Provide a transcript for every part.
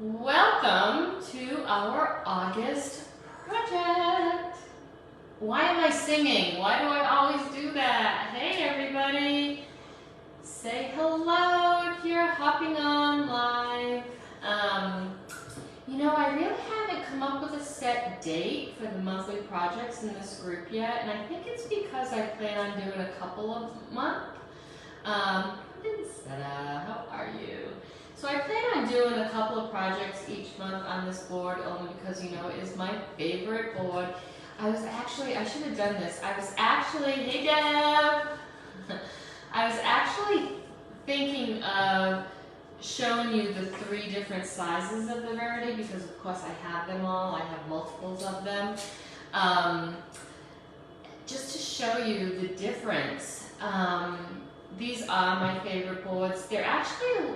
Welcome to our August project. Why am I singing? Why do I always do that? Hey everybody, say hello if you're hopping on live. I really haven't come up with a set date for the monthly projects in this group yet, and I think it's because I plan on doing a couple of months. How are you? So I plan on doing a couple of projects each month on this board only because, it is my favorite board. I should have done this. Hey Deb! I was actually thinking of showing you the 3 different sizes of the Verity because of course I have them all. I have multiples of them. Just to show you the difference. These are my favorite boards. They're actually,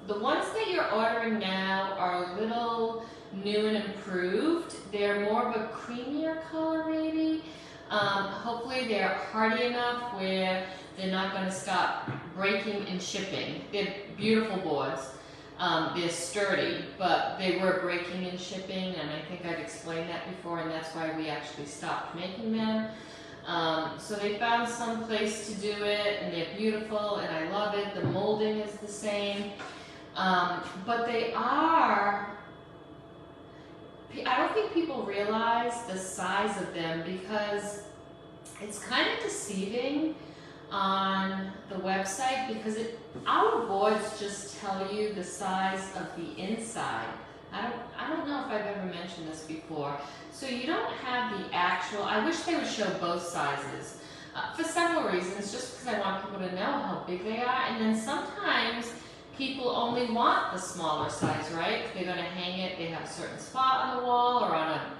the ones that you're ordering now are a little new and improved. They're more of a creamier color maybe. Hopefully they're hardy enough where they're not going to stop breaking and shipping. They're beautiful boards. They're sturdy, but they were breaking and shipping, and I think I've explained that before, and that's why we actually stopped making them. So they found some place to do it, and they're beautiful, and I love it. The molding is the same, but they are, I don't think people realize the size of them because it's kind of deceiving on the website because our boards just tell you the size of the inside. I don't know if I've ever mentioned this before. So you don't have the actual, I wish they would show both sizes for several reasons, just because I want people to know how big they are, and then sometimes people only want the smaller size, right? If they're going to hang it, they have a certain spot on the wall or on a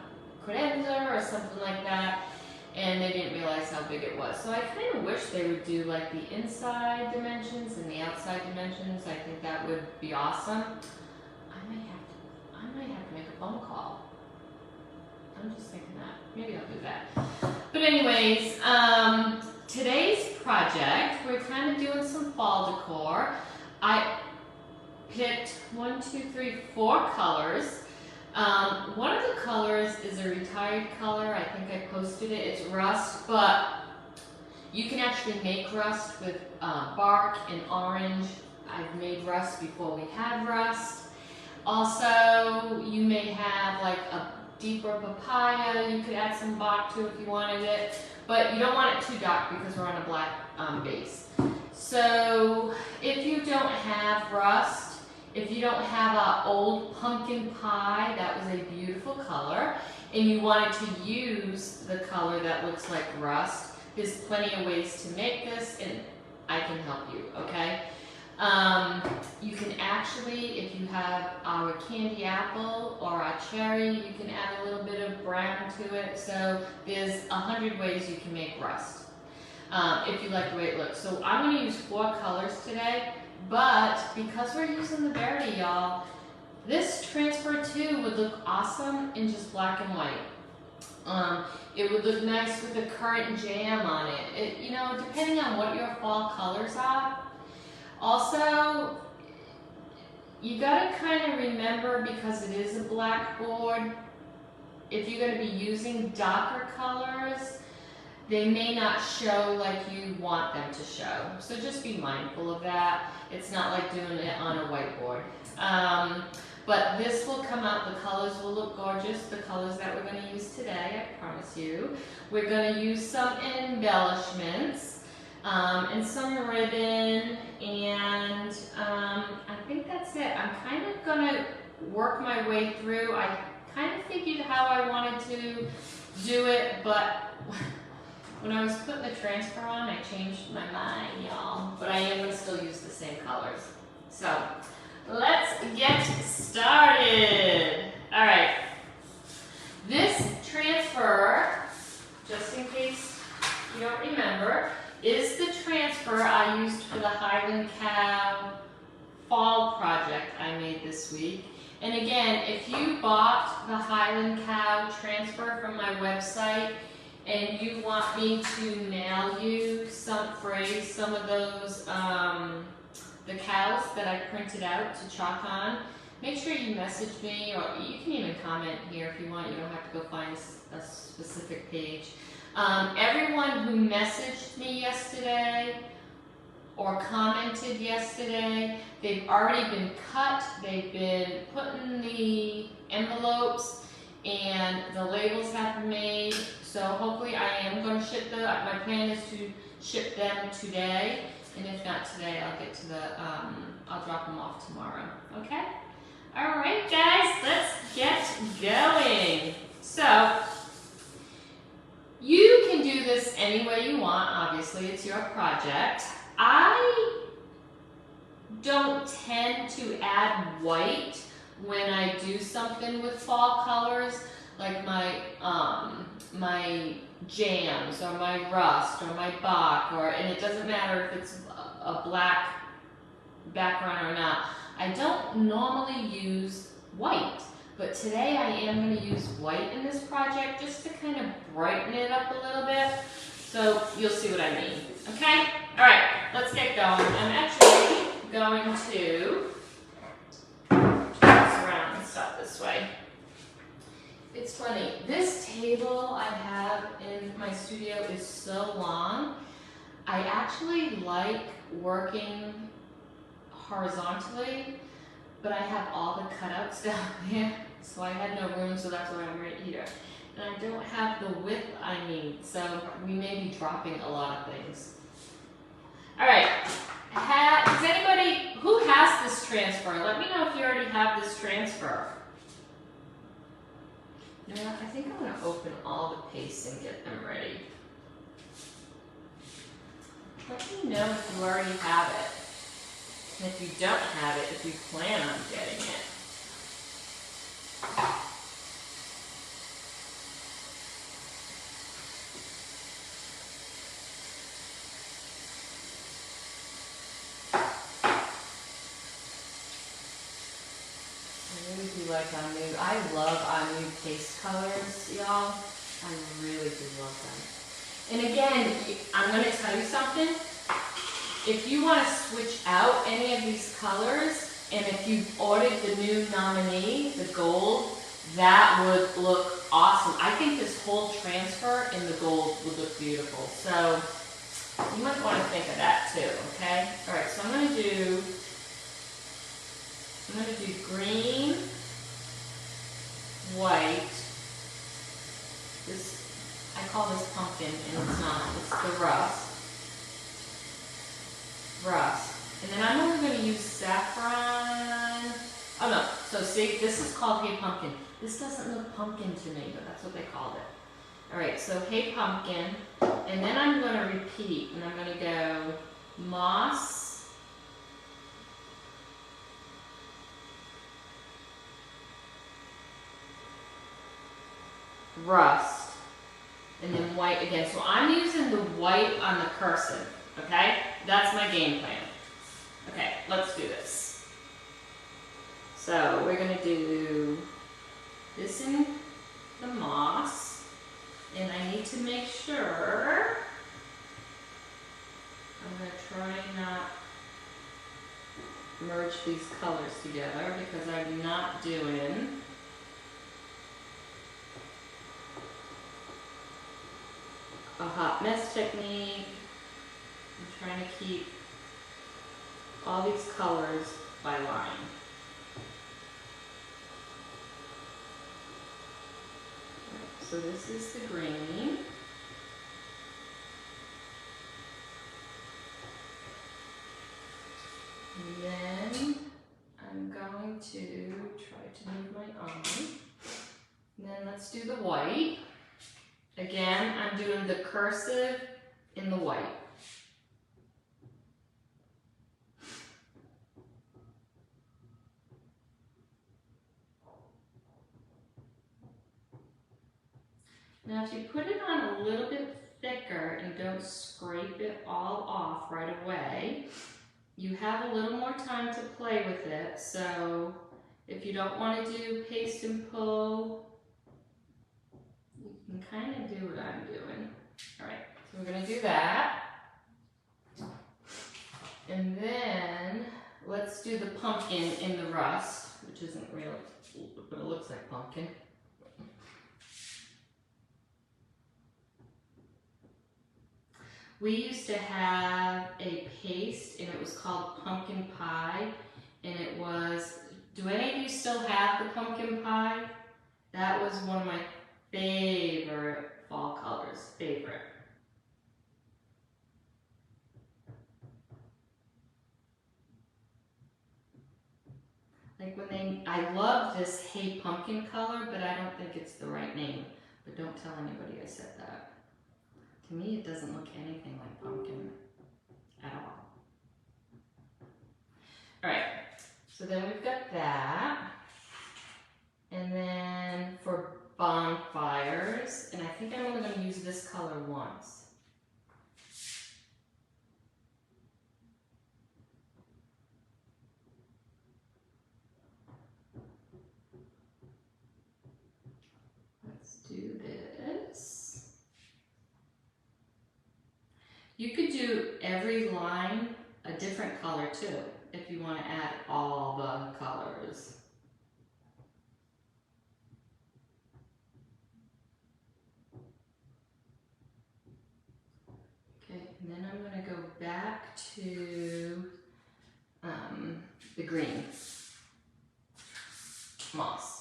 credenza or something like that, and they didn't realize how big it was. So I kind of wish they would do like the inside dimensions and the outside dimensions. I think that would be awesome. I might have to make a phone call. I'm just thinking that. Maybe I'll do that. But anyways, today's project, we're kind of doing some fall decor. I picked 4 colors. One of the colors is a retired color. I think I posted it. It's rust, but you can actually make rust with bark and orange. I've made rust before we had rust. Also, you may have like a deeper papaya. You could add some bark to it if you wanted it, but you don't want it too dark because we're on a black base. So if you don't have rust, if you don't have an old pumpkin pie, that was a beautiful color, and you wanted to use the color that looks like rust, there's plenty of ways to make this, and I can help you, okay? You can actually, if you have our candy apple or our cherry, you can add a little bit of brown to it. So there's 100 ways you can make rust if you like the way it looks. So I'm going to use 4 colors today, but because we're using the Verity, y'all, this transfer too would look awesome in just black and white. It would look nice with the currant jam on it. Depending on what your fall colors are. Also, you gotta kind of remember, because it is a black board, if you're going to be using darker colors, they may not show like you want them to show. So just be mindful of that. It's not like doing it on a whiteboard. But this will come out, the colors will look gorgeous, the colors that we're going to use today, I promise you. We're going to use some embellishments. And some ribbon, and I think that's it. I'm kind of going to work my way through. I kind of figured how I wanted to do it, but when I was putting the transfer on, I changed my mind, y'all. But I am going to still use the same colors. So, let's get started. All right. This transfer, just in case you don't remember, is the transfer I used for the Highland Cow fall project I made this week. And again, if you bought the Highland Cow transfer from my website and you want me to mail you some of those, the cows that I printed out to chalk on, make sure you message me, or you can even comment here if you want. You don't have to go find a specific page. Everyone who messaged me yesterday or commented yesterday, they've already been cut, they've been put in the envelopes, and the labels have been made. So hopefully I am going to ship them. My plan is to ship them today, and if not today, I'll get to the, I'll drop them off tomorrow, okay? All right, guys, let's get going. So, you can do this any way you want, obviously, it's your project. I don't tend to add white when I do something with fall colors, like my my jams or my rust or my Bach, and it doesn't matter if it's a black background or not. I don't normally use white, but today I am going to use white in this project just to kind of brighten it up a little bit. So you'll see what I mean, okay? All right, let's get going. I'm actually going to turn this around and start this way. It's funny, this table I have in my studio is so long. I actually like working horizontally, but I have all the cutouts down there, so I had no room, so that's why I'm right here. And I don't have the width I need, so we may be dropping a lot of things. All right, does anybody, who has this transfer? Let me know if you already have this transfer. Now, I think I'm going to open all the pastes and get them ready. Let me know if you already have it. And if you don't have it, if you plan on getting it. I really do like our new, I love our new paste colors, y'all. I really do love them. And again, I'm going to tell you something. If you want to switch out any of these colors, and if you ordered the new nominee, the gold, that would look awesome. I think this whole transfer in the gold would look beautiful. So you might want to think of that too, okay? All right, so I'm going to do green, white. This, I call this pumpkin, and it's not. It's the rust. And then I'm only going to use saffron. Oh no, so see, this is called Hey Pumpkin. This doesn't look pumpkin to me, but that's what they called it. All right, so Hey Pumpkin, and then I'm going to repeat, and I'm going to go moss, rust, and then white again. So I'm using the white on the cursive, okay? That's my game plan. Okay, let's do this. So we're going to do this in the moss, and I need to make sure, I'm going to try not merge these colors together because I'm not doing a hot mess technique. I'm trying to keep all these colors by line. Right, so this is the green. And then I'm going to try to move my arm. And then let's do the white. Again, I'm doing the cursive in the white. Now if you put it on a little bit thicker and don't scrape it all off right away, you have a little more time to play with it. So if you don't want to do paste and pull, you can kind of do what I'm doing. All right, so we're going to do that. And then let's do the pumpkin in the rust, which which isn't real, but it looks like pumpkin. We used to have a paste, and it was called pumpkin pie, and it was, do any of you still have the pumpkin pie? That was one of my favorite fall colors, favorite. Like when they, I love this Hey Pumpkin color, but I don't think it's the right name. But don't tell anybody I said that. To me, it doesn't look anything like pumpkin at all. All right, so then we've got that. And then for bonfires, and I think I'm only gonna use this color once. Let's do this. You could do every line a different color too, if you want to add all the colors. Okay, and then I'm going to go back to the green moss.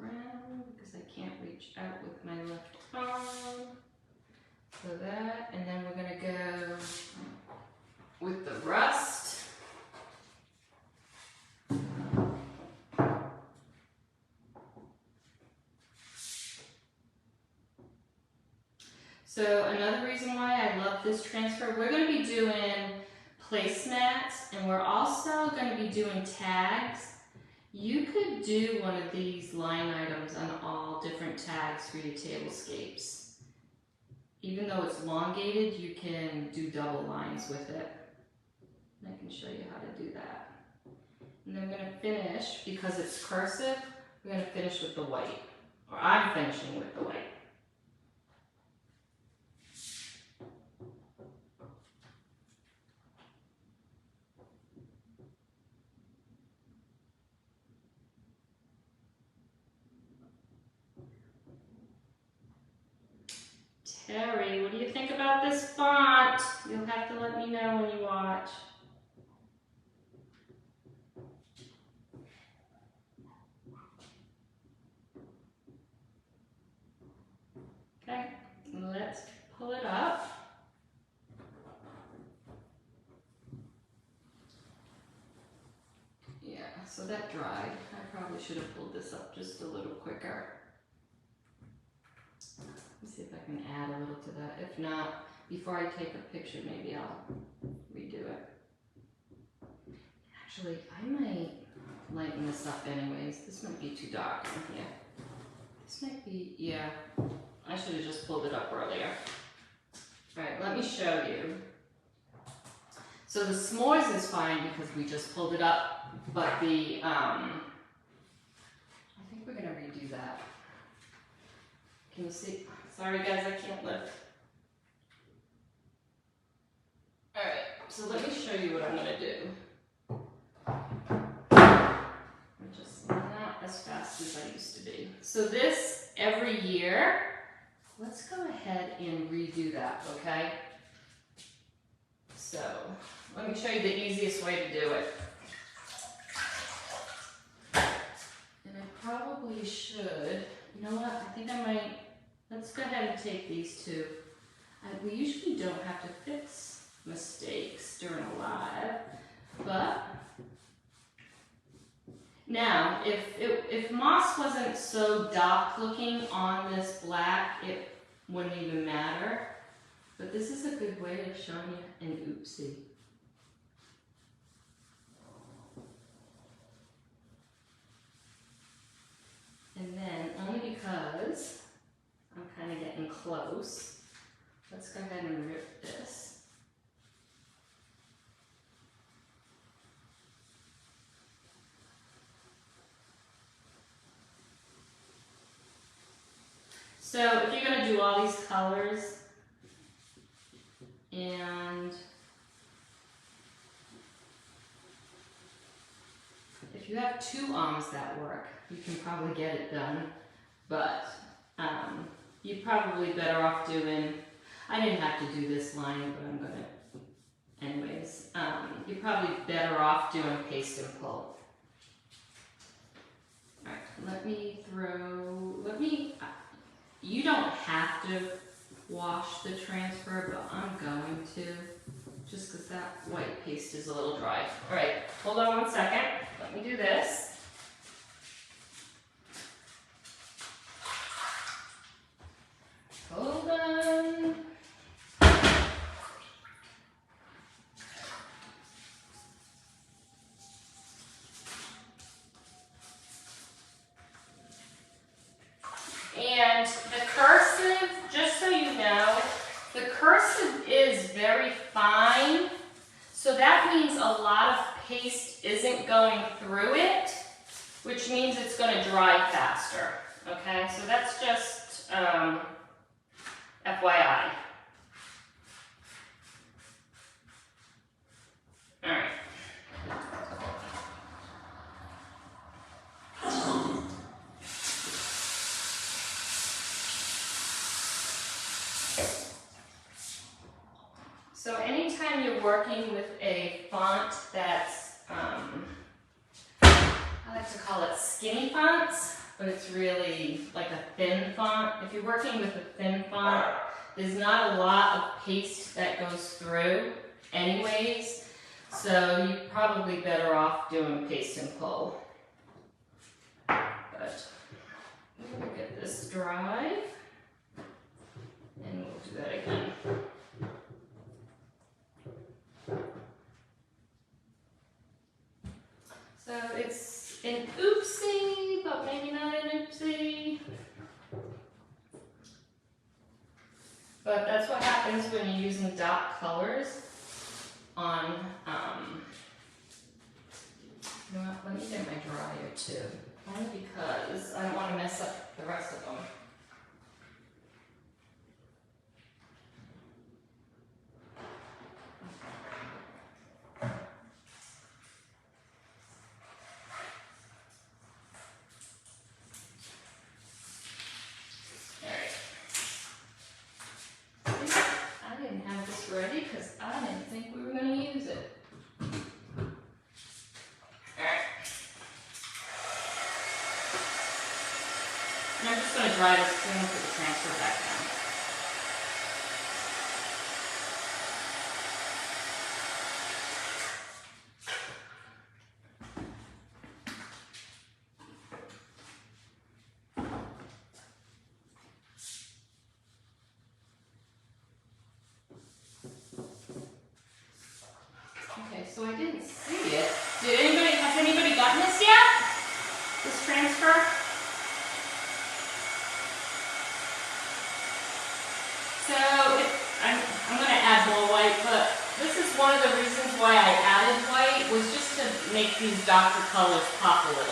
Around because I can't reach out with my left arm. So that, and then we're going to go with the rust. So another reason why I love this transfer, we're going to be doing placemats, and we're also going to be doing tags. You could do one of these line items on all different tags for your tablescapes. Even though it's elongated, you can do double lines with it. And I can show you how to do that. And then we're going to finish, because it's cursive, we're going to finish with the white. Or I'm finishing with the white. Terry, what do you think about this font? You'll have to let me know when you watch. Okay, let's pull it up. Yeah, so that dried. I probably should have pulled this up just a little quicker. Let's see if I can add a little to that. If not, before I take a picture, maybe I'll redo it. Actually, I might lighten this up anyways. This might be too dark in here. This might be, yeah. I should have just pulled it up earlier. All right, let me show you. So the s'mores is fine because we just pulled it up, but the, I think we're gonna redo that. Can you see? Sorry guys, I can't lift. All right, so let me show you what I'm gonna do. I'm just not as fast as I used to be. So this, every year, let's go ahead and redo that, okay? So, let me show you the easiest way to do it. And I probably should, you know what, I think I might, let's go ahead and take these two. We usually don't have to fix mistakes during a live, but now, if moss wasn't so dark looking on this black, it wouldn't even matter. But this is a good way of showing you an oopsie. And then, only because I'm kind of getting close, let's go ahead and rip this. So if you're going to do all these colors, and if you have 2 arms that work, you can probably get it done, but you're probably better off doing, I didn't have to do this line, but I'm going to anyways. You're probably better off doing paste and pull. Alright, you don't have to wash the transfer, but I'm going to, just because that white paste is a little dry. Alright, hold on one second. Let me do this. Hold on. And the cursive, just so you know, the cursive is very fine. So that means a lot of paste isn't going through it, which means it's going to dry faster. Okay, so that's just FYI. All right. So anytime you're working with a font that's, I like to call it skinny fonts, but it's really like a thin font. If you're working with a thin font, there's not a lot of paste that goes through anyways, so you're probably better off doing paste and pull. But we'll get this dry, and we'll do that again. So it's an oopsie, but maybe not an oopsie. But that's what happens when you're using dark colors on, you know what, let me get my dryer too. Only because I don't want to mess up the rest of them. Ready, because I didn't think we were going to use it. Alright. And I'm just going to dry this clean for the transfer back down. So I didn't see it. Has anybody gotten this yet? This transfer? So I'm going to add more white, but this is one of the reasons why I added white, was just to make these darker colors pop a little bit.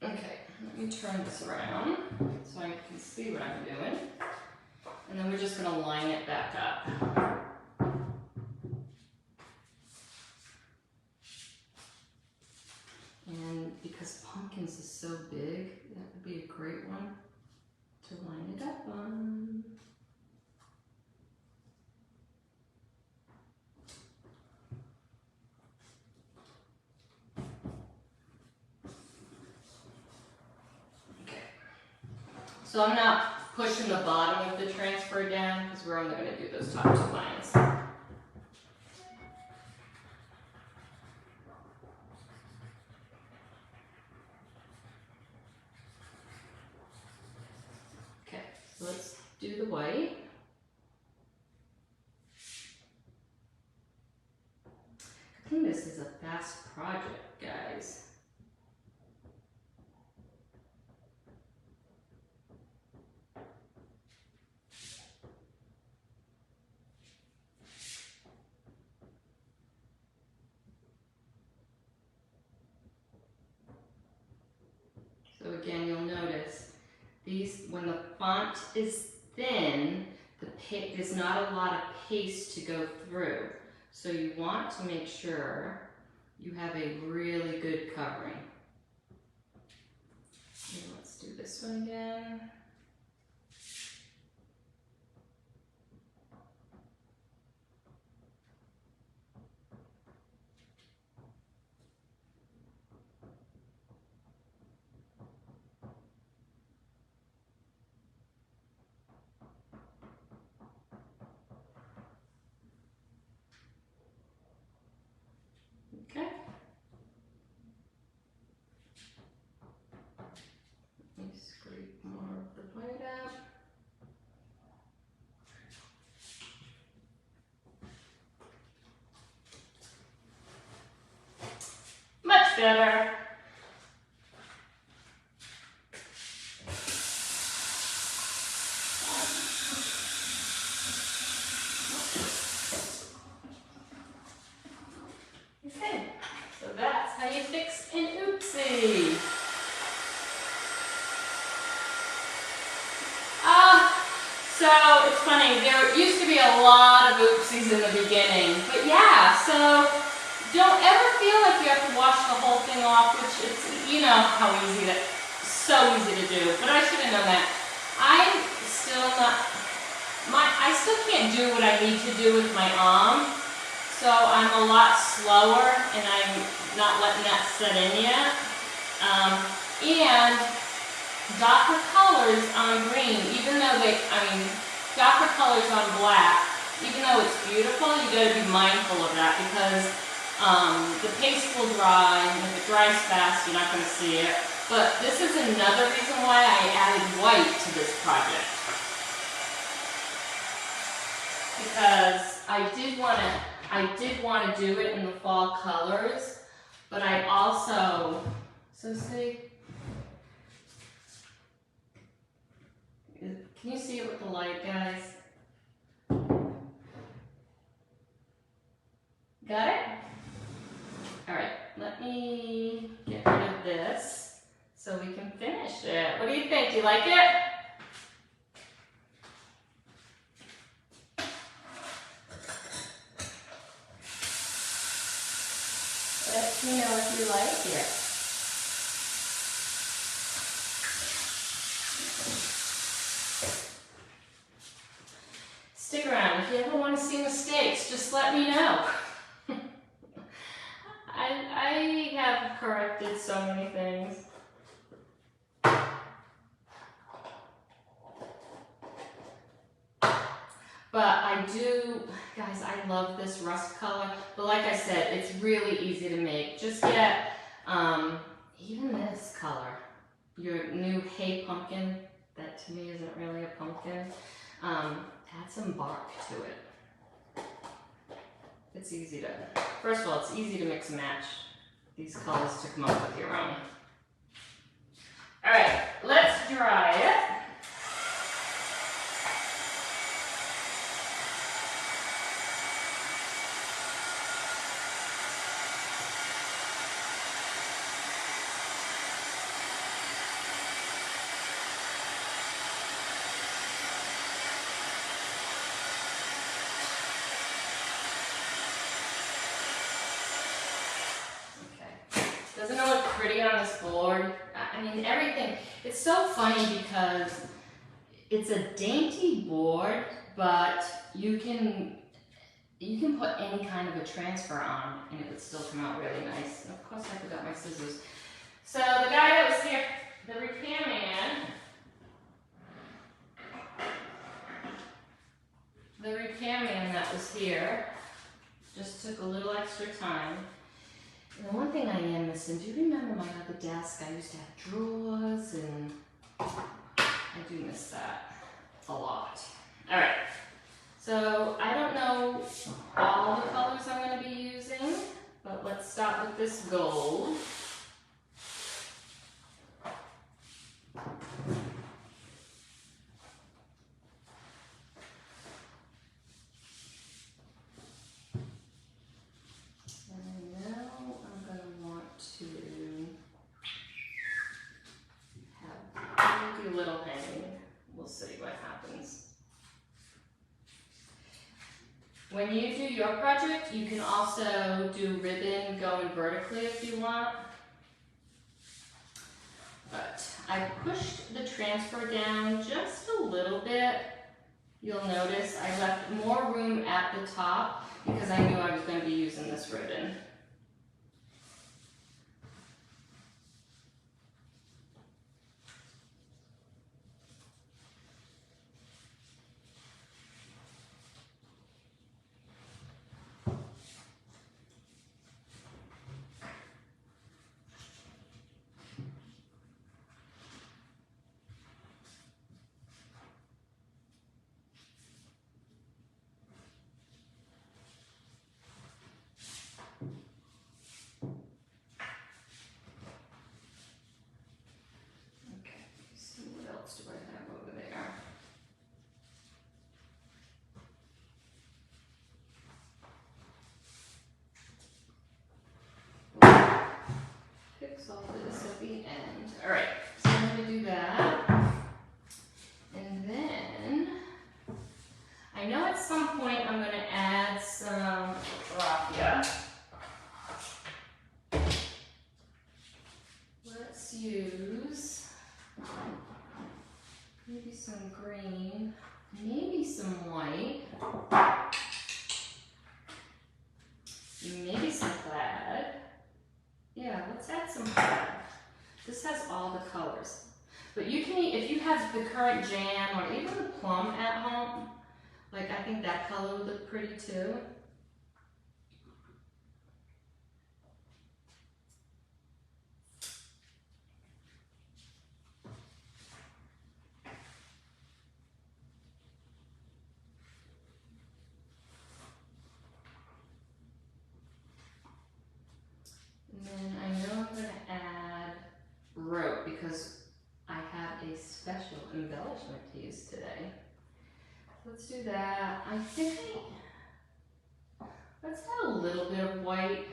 Okay, let me turn this around so I can see what I'm doing. And then we're just going to line it back up. And because pumpkins is so big, that would be a great one to line it up on. So I'm not pushing the bottom of the transfer down because we're only going to do those top 2 lines. the white. I think this is a fast project, guys. So again, you'll notice these, when the font is thin, there's not a lot of paste to go through. So you want to make sure you have a really good covering. Okay, let's do this one again. Okay. Let me scrape more of the white out. Much better. Okay, so that's how you fix an oopsie. So it's funny, there used to be a lot of oopsies in the beginning, but yeah, so don't ever feel like you have to wash the whole thing off, which it's, you know how so easy to do, but I should have known that. I'm still not, I still can't do what I need to do with my arm, so I'm a lot slower and I'm not letting that set in yet. And darker colors on green, even though darker colors on black, even though it's beautiful, you gotta be mindful of that because the paste will dry, and if it dries fast, you're not gonna see it. But this is another reason why I added white to this project. Because I did wanna do it in the fall colors, but I also, so see, can you see it with the light, guys? Got it? All right, let me get rid of this so we can finish it. What do you think? Do you like it? Let me know if you like it. Stick around. If you ever want to see mistakes, just let me know. I have corrected so many things. But I do, guys, I love this rust color. But like I said, it's really easy to make. Just get even this color, your new hay pumpkin, that to me isn't really a pumpkin. Add some bark to it. It's easy to, first of all, it's easy to mix and match these colors to come up with your own. All right, let's dry it. Doesn't it look pretty on this board? I mean, everything. It's so funny because it's a dainty board, but you can put any kind of a transfer on and it would still come out really nice. And of course I forgot my scissors. So the guy that was here, the repairman that was here, just took a little extra time. And the one thing I am missing, do you remember my other desk? I used to have drawers and I do miss that. a lot. All right, so I don't know all the colors I'm going to be using, but let's start with this gold. Little hanging. We'll see what happens. When you do your project, you can also do ribbon going vertically if you want. But I pushed the transfer down just a little bit. You'll notice I left more room at the top because I knew I was going to be using this ribbon. Do I have over there? Fix all this at the end. All right, so I'm going to do that. And then, I know at some point I'm going to add some raffia. Let's use maybe some green, maybe some white, maybe some plaid. Yeah, let's add some plaid. This has all the colors. But you can, if you have the currant jam or even the plum at home, like I think that color would look pretty too. And then I know I'm going to add rope because I have a special embellishment to use today. Let's do that. I think let's add a little bit of white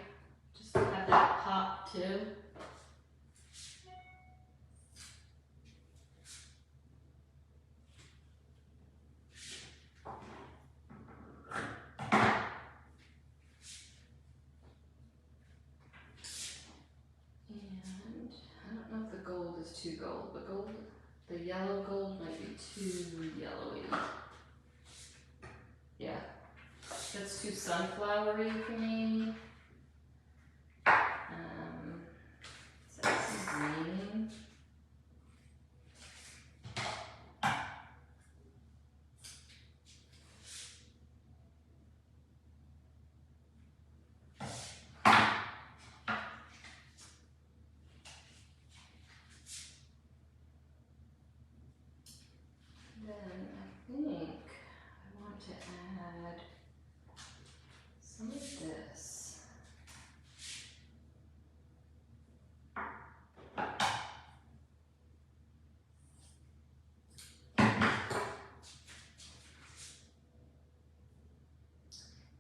just to have that pop too. Too gold, but gold, the yellow gold might be too yellowy. Yeah, that's too sunflowery for me. Let's add some green.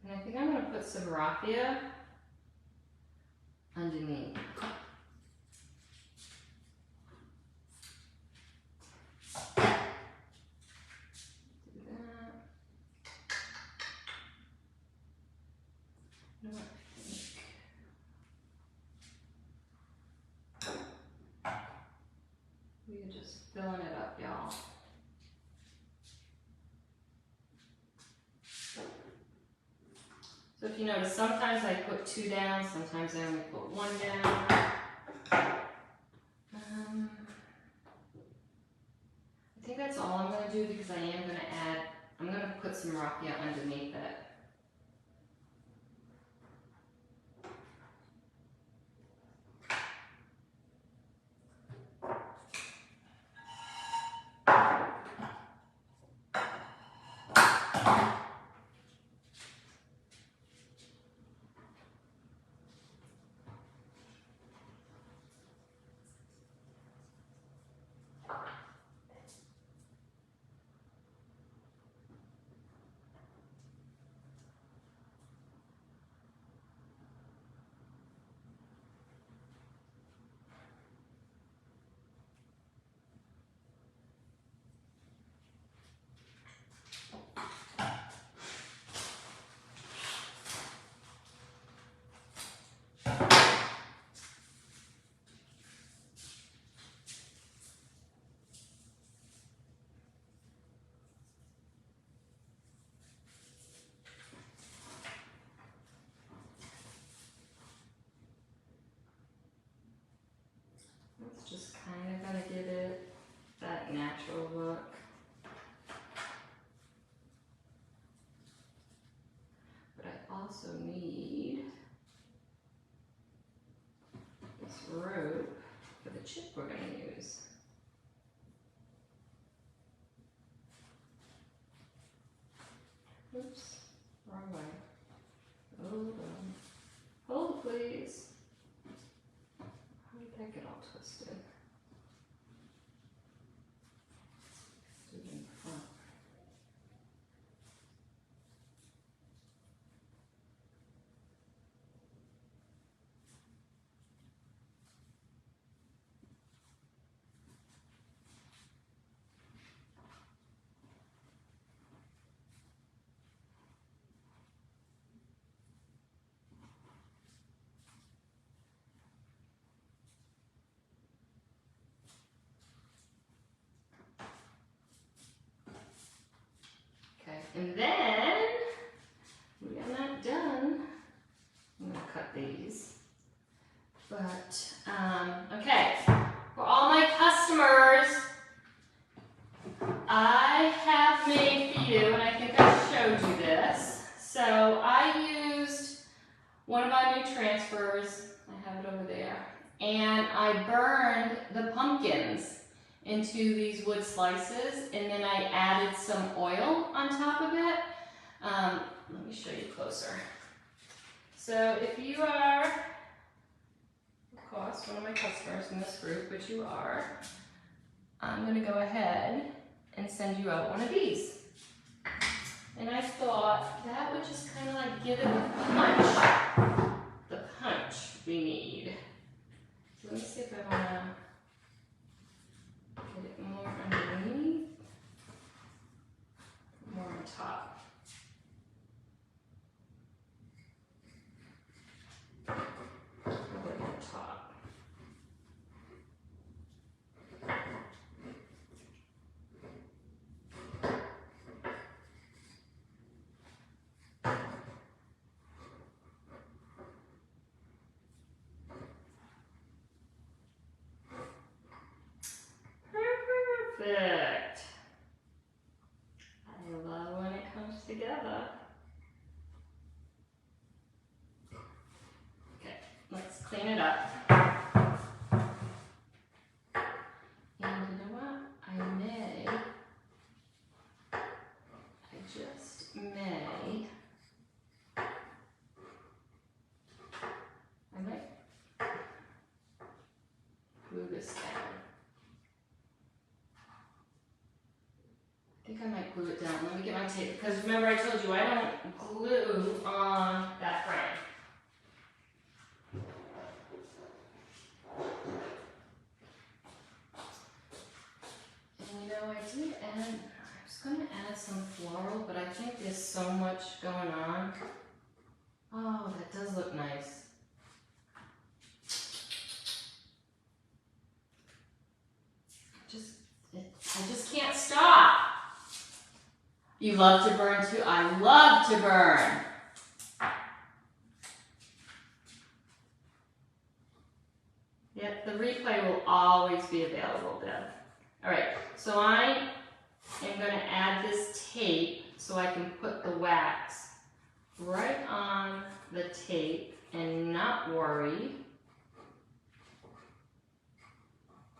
And I think I'm going to put some raffia underneath. Do that. You know what I think? We are just filling it up, y'all. So if you notice, sometimes I put 2 down, sometimes I only put 1 down. I think that's all I'm going to do because I am going to add, I'm going to put some raffia underneath it. also need this rope for the chip we're going to use. Oops, wrong way. Hold on. Hold please. How did that get all twisted? Do it in front. Okay, and then we got that done. I'm gonna cut these. But, okay, for all my customers, I have made for you, and I think I showed you this. So I used one of our new transfers, I have it over there, and I burned the pumpkins into these wood slices, and then I added some oil on top of it. Let me show you closer. So if you are, of course, one of my customers in this group, which you are, I'm going to go ahead and send you out one of these. And I thought that would just kind of like give it the punch we need. So let me see if I want to get it more underneath, more on top. A bit on top. Perfect. I love when it comes together. Okay, let's clean it up. And you know what? I just may, I might glue this down. I think I might glue it down. Let me get my tape, because remember I told you I don't glue on that frame. And you know, I did add, I was going to add some floral, but I think there's so much going on. Oh, that does look nice. I just can't stop. You love to burn too? I love to burn. Yep, the replay will always be available, Deb. All right, so I am going to add this tape so I can put the wax right on the tape and not worry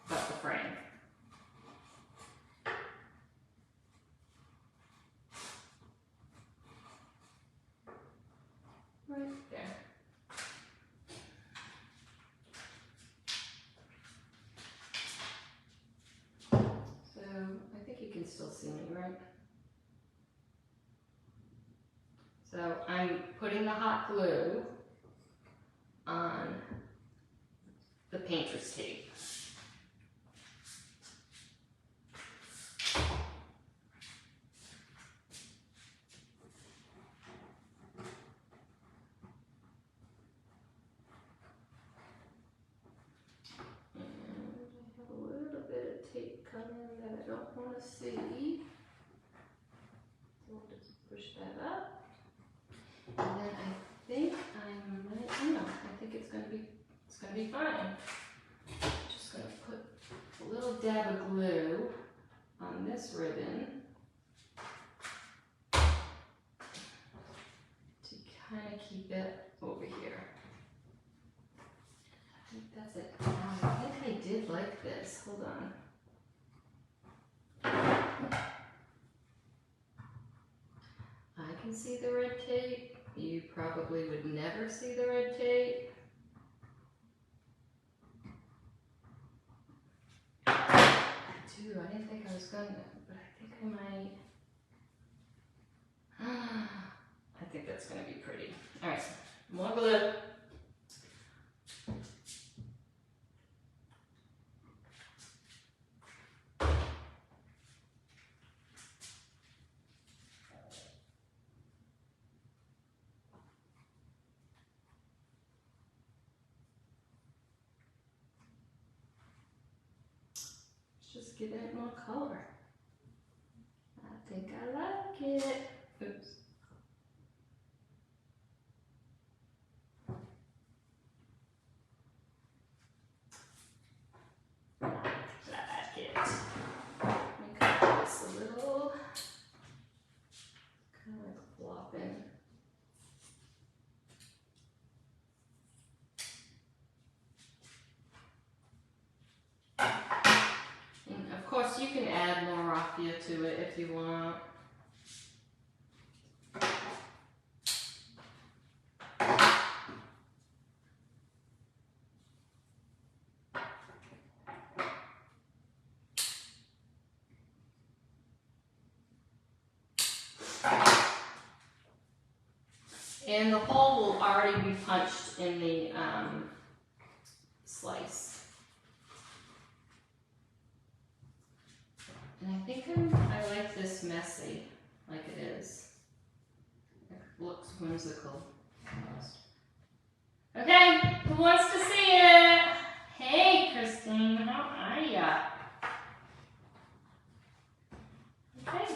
about the frame. Right there. So I think you can still see me, right? So I'm putting the hot glue on the painter's tape. That I don't want to see. So we'll just push that up. And then I think I think it's gonna be fine. I'm just gonna put a little dab of glue on this ribbon to kind of keep it over here. I think that's it. Oh, I think I did like this. Hold on. I can see the red tape. You probably would never see the red tape. I do. I didn't think I was going to, but I think I might. I think that's going to be pretty. All right, more glue. Just giving it more color. I think I like it. Oops. Like it. Let me cut this a little. Kind of like flopping. And of course, you can add more raffia to it if you want. And the hole will already be punched in the slice. And I think I like this messy, like it is. It looks whimsical almost. Okay, who wants to see it? Hey, Christine, how are ya? Okay,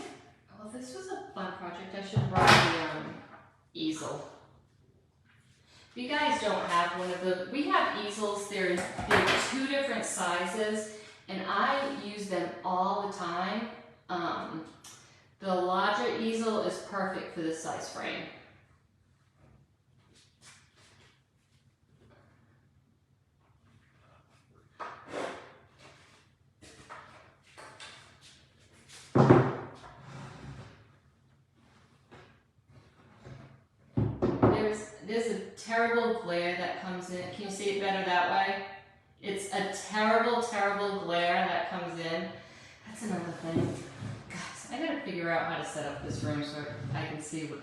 well, this was a fun project. I should write the easel. If you guys don't have one of those, we have easels. They're 2 different sizes, and I use them all the time. The larger easel is perfect for this size frame. There's a terrible glare that comes in. Can you see it better that way? It's a terrible, terrible glare that comes in. That's another thing. Guys, I gotta figure out how to set up this room so I can see what,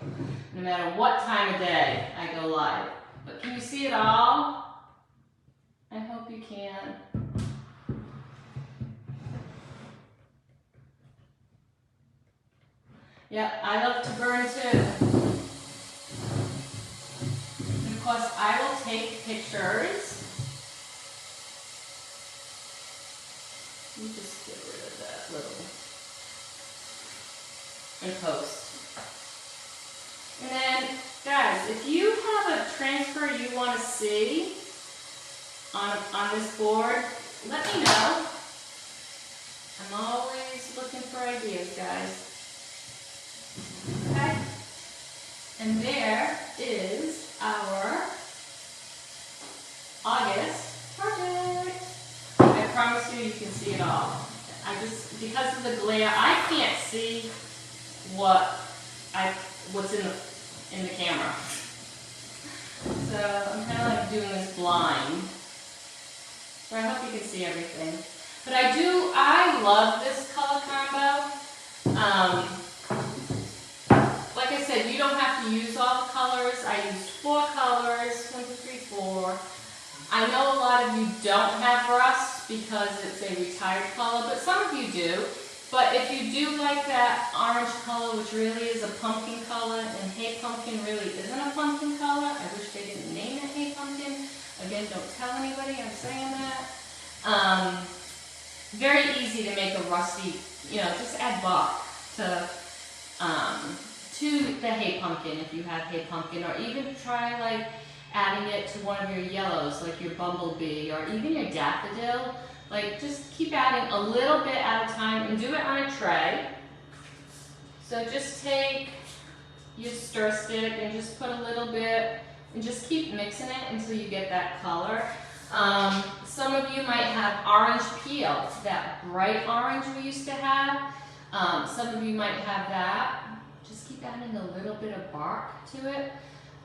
no matter what time of day I go live. But can you see it all? I hope you can. Yep, I love to burn too. Of course, I will take pictures. Let me just get rid of that little and post. And then, guys, if you have a transfer you want to see on this board, let me know. I'm always looking for ideas, guys. Okay? And there is our August project. I promise you, you can see it all. Because of the glare, I can't see what's in the camera. So I'm kind of like doing this blind. So I hope you can see everything. But I love this color combo. Like I said, you don't have to use all the colors. I used 4 colors, 1, 2, 3, 4. I know a lot of you don't have rust because it's a retired color, but some of you do. But if you do like that orange color, which really is a pumpkin color, and Hey Pumpkin really isn't a pumpkin color, I wish they didn't name it Hey Pumpkin. Again, don't tell anybody I'm saying that. Very easy to make a rusty, just add bark to the Hey Pumpkin if you have Hey Pumpkin, or even try like adding it to one of your yellows, like your bumblebee, or even your daffodil. Like, just keep adding a little bit at a time and do it on a tray. So just take your stir stick and just put a little bit and just keep mixing it until you get that color. Some of you might have orange peel, that bright orange we used to have. Some of you might have that. Just keep adding a little bit of bark to it,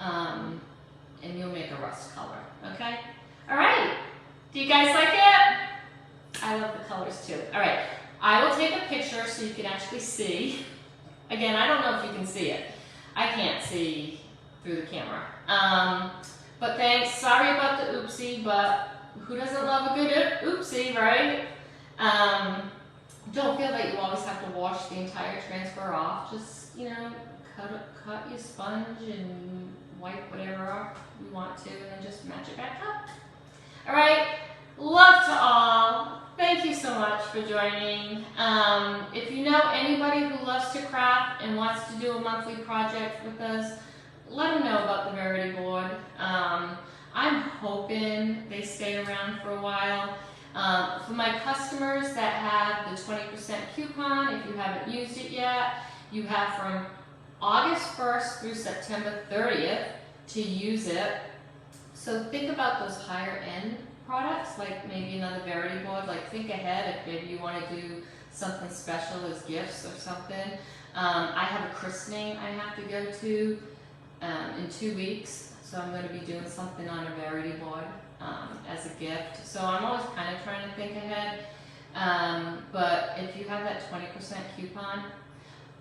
and you'll make a rust color, okay? All right, do you guys like it? I love the colors too. All right, I will take a picture so you can actually see. Again, I don't know if you can see it. I can't see through the camera. But thanks, sorry about the oopsie, but who doesn't love a good oopsie, right? Don't feel that you always have to wash the entire transfer off. Just, you know, cut your sponge and wipe whatever off you want to, and then just match it back up. All right, love to all. Thank you so much for joining. If you know anybody who loves to craft and wants to do a monthly project with us, let them know about the Verity board. I'm hoping they stay around for a while. For my customers that have the 20% coupon, if you haven't used it yet, you have from August 1st through September 30th to use it. So think about those higher end products, like maybe another Verity board. Like think ahead if maybe you want to do something special as gifts or something. I have a christening I have to go to in 2 weeks, so I'm going to be doing something on a Verity board as a gift. So I'm always kind of trying to think ahead. But if you have that 20% coupon,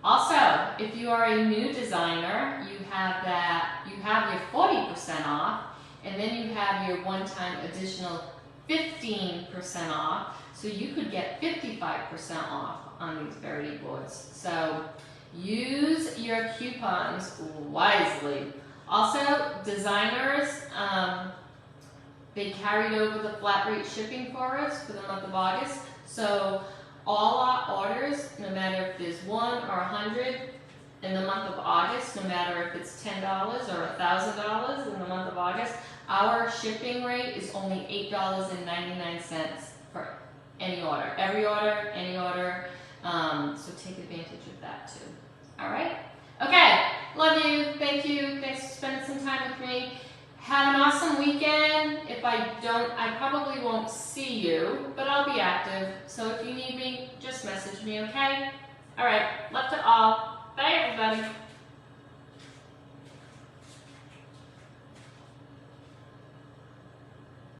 also if you are a new designer, you have your 40% off, and then you have your one-time additional 15% off. So you could get 55% off on these Verity boards. So use your coupons wisely. Also, designers, they carried over the flat rate shipping for us for the month of August. So all our orders, no matter if there's 1 or 100 in the month of August, no matter if it's $10 or $1,000 in the month of August, our shipping rate is only $8.99 for any order. Every order, any order. So take advantage of that too. All right? Okay. Love you. Thank you. Thanks for spending some time with me. Have an awesome weekend. If I don't, I probably won't see you, but I'll be active. So if you need me, just message me, okay? All right. Love to all. Bye, everybody.